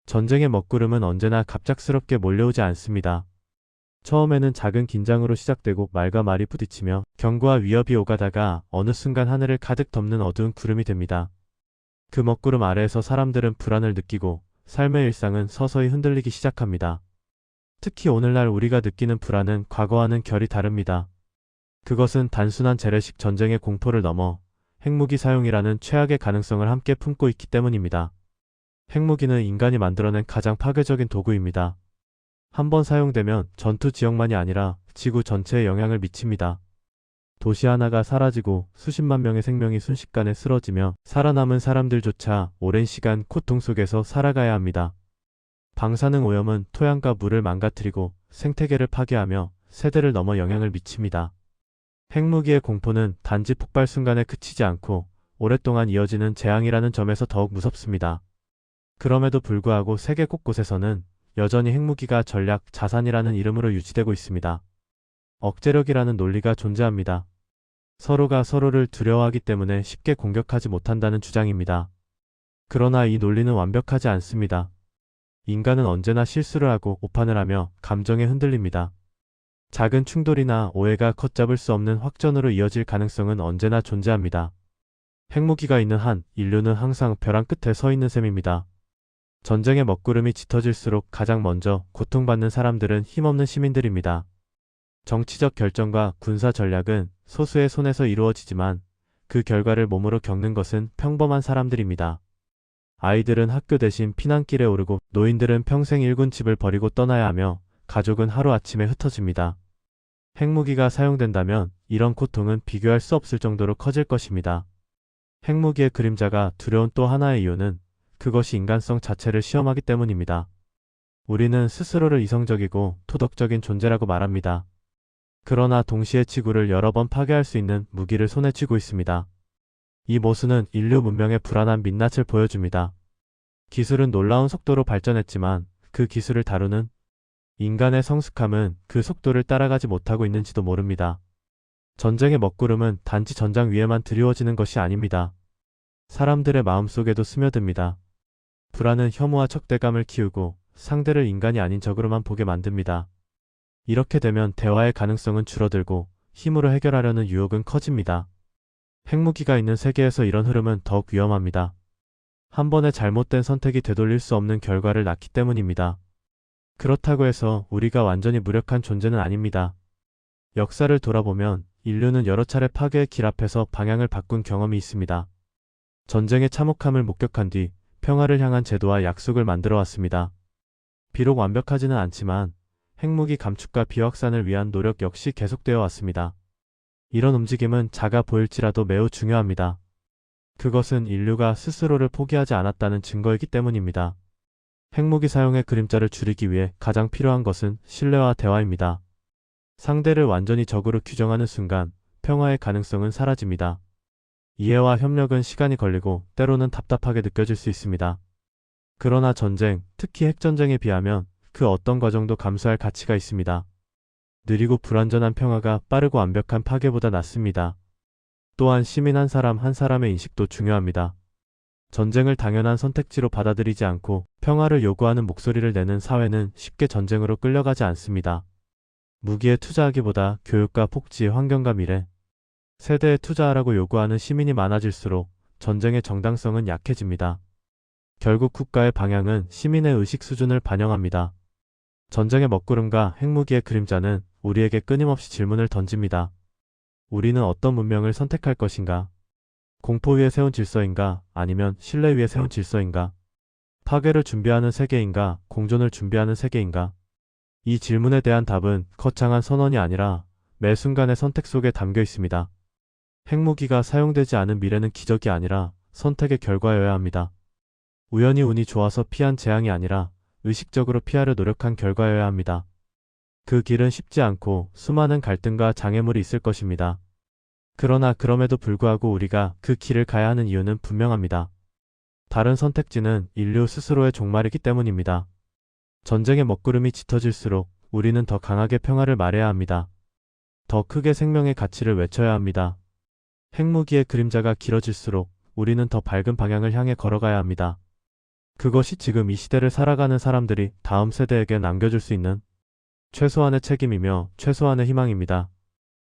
전쟁의 먹구름은 언제나 갑작스럽게 몰려오지 않습니다. 처음에는 작은 긴장으로 시작되고 말과 말이 부딪히며 경고와 위협이 오가다가 어느 순간 하늘을 가득 덮는 어두운 구름이 됩니다. 그 먹구름 아래에서 사람들은 불안을 느끼고 삶의 일상은 서서히 흔들리기 시작합니다. 특히 오늘날 우리가 느끼는 불안은 과거와는 결이 다릅니다. 그것은 단순한 재래식 전쟁의 공포를 넘어 핵무기 사용이라는 최악의 가능성을 함께 품고 있기 때문입니다. 핵무기는 인간이 만들어낸 가장 파괴적인 도구입니다. 한번 사용되면 전투 지역만이 아니라 지구 전체에 영향을 미칩니다. 도시 하나가 사라지고 수십만 명의 생명이 순식간에 쓰러지며 살아남은 사람들조차 오랜 시간 고통 속에서 살아가야 합니다. 방사능 오염은 토양과 물을 망가뜨리고 생태계를 파괴하며 세대를 넘어 영향을 미칩니다. 핵무기의 공포는 단지 폭발 순간에 그치지 않고 오랫동안 이어지는 재앙이라는 점에서 더욱 무섭습니다. 그럼에도 불구하고 세계 곳곳에서는 여전히 핵무기가 전략 자산이라는 이름으로 유지되고 있습니다. 억제력이라는 논리가 존재합니다. 서로가 서로를 두려워하기 때문에 쉽게 공격하지 못한다는 주장입니다. 그러나 이 논리는 완벽하지 않습니다. 인간은 언제나 실수를 하고 오판을 하며 감정에 흔들립니다. 작은 충돌이나 오해가 걷잡을 수 없는 확전으로 이어질 가능성은 언제나 존재합니다. 핵무기가 있는 한 인류는 항상 벼랑 끝에 서 있는 셈입니다. 전쟁의 먹구름이 짙어질수록 가장 먼저 고통받는 사람들은 힘없는 시민들입니다. 정치적 결정과 군사 전략은 소수의 손에서 이루어지지만 그 결과를 몸으로 겪는 것은 평범한 사람들입니다. 아이들은 학교 대신 피난길에 오르고 노인들은 평생 일군 집을 버리고 떠나야 하며 가족은 하루아침에 흩어집니다. 핵무기가 사용된다면 이런 고통은 비교할 수 없을 정도로 커질 것입니다. 핵무기의 그림자가 두려운 또 하나의 이유는 그것이 인간성 자체를 시험하기 때문입니다. 우리는 스스로를 이성적이고 도덕적인 존재라고 말합니다. 그러나 동시에 지구를 여러 번 파괴할 수 있는 무기를 손에 쥐고 있습니다. 이 모순은 인류 문명의 불안한 민낯을 보여줍니다. 기술은 놀라운 속도로 발전했지만 그 기술을 다루는 인간의 성숙함은 그 속도를 따라가지 못하고 있는지도 모릅니다. 전쟁의 먹구름은 단지 전장 위에만 드리워지는 것이 아닙니다. 사람들의 마음속에도 스며듭니다. 불안은 혐오와 적대감을 키우고 상대를 인간이 아닌 적으로만 보게 만듭니다. 이렇게 되면 대화의 가능성은 줄어들고 힘으로 해결하려는 유혹은 커집니다. 핵무기가 있는 세계에서 이런 흐름은 더욱 위험합니다. 한 번의 잘못된 선택이 되돌릴 수 없는 결과를 낳기 때문입니다. 그렇다고 해서 우리가 완전히 무력한 존재는 아닙니다. 역사를 돌아보면 인류는 여러 차례 파괴의 길 앞에서 방향을 바꾼 경험이 있습니다. 전쟁의 참혹함을 목격한 뒤 평화를 향한 제도와 약속을 만들어 왔습니다. 비록 완벽하지는 않지만 핵무기 감축과 비확산을 위한 노력 역시 계속되어 왔습니다. 이런 움직임은 작아 보일지라도 매우 중요합니다. 그것은 인류가 스스로를 포기하지 않았다는 증거이기 때문입니다. 핵무기 사용의 그림자를 줄이기 위해 가장 필요한 것은 신뢰와 대화입니다. 상대를 완전히 적으로 규정하는 순간 평화의 가능성은 사라집니다. 이해와 협력은 시간이 걸리고 때로는 답답하게 느껴질 수 있습니다. 그러나 전쟁, 특히 핵전쟁에 비하면 그 어떤 과정도 감수할 가치가 있습니다. 느리고 불완전한 평화가 빠르고 완벽한 파괴보다 낫습니다. 또한 시민 한 사람 한 사람의 인식도 중요합니다. 전쟁을 당연한 선택지로 받아들이지 않고 평화를 요구하는 목소리를 내는 사회는 쉽게 전쟁으로 끌려가지 않습니다. 무기에 투자하기보다 교육과 복지, 환경과 미래, 세대에 투자하라고 요구하는 시민이 많아질수록 전쟁의 정당성은 약해집니다. 결국 국가의 방향은 시민의 의식 수준을 반영합니다. 전쟁의 먹구름과 핵무기의 그림자는 우리에게 끊임없이 질문을 던집니다. 우리는 어떤 문명을 선택할 것인가? 공포 위에 세운 질서인가? 아니면 신뢰 위에 세운 질서인가? 파괴를 준비하는 세계인가? 공존을 준비하는 세계인가? 이 질문에 대한 답은 거창한 선언이 아니라 매 순간의 선택 속에 담겨 있습니다. 핵무기가 사용되지 않은 미래는 기적이 아니라 선택의 결과여야 합니다. 우연히 운이 좋아서 피한 재앙이 아니라 의식적으로 피하려 노력한 결과여야 합니다. 그 길은 쉽지 않고 수많은 갈등과 장애물이 있을 것입니다. 그러나 그럼에도 불구하고 우리가 그 길을 가야 하는 이유는 분명합니다. 다른 선택지는 인류 스스로의 종말이기 때문입니다. 전쟁의 먹구름이 짙어질수록 우리는 더 강하게 평화를 말해야 합니다. 더 크게 생명의 가치를 외쳐야 합니다. 핵무기의 그림자가 길어질수록 우리는 더 밝은 방향을 향해 걸어가야 합니다. 그것이 지금 이 시대를 살아가는 사람들이 다음 세대에게 남겨줄 수 있는 최소한의 책임이며 최소한의 희망입니다.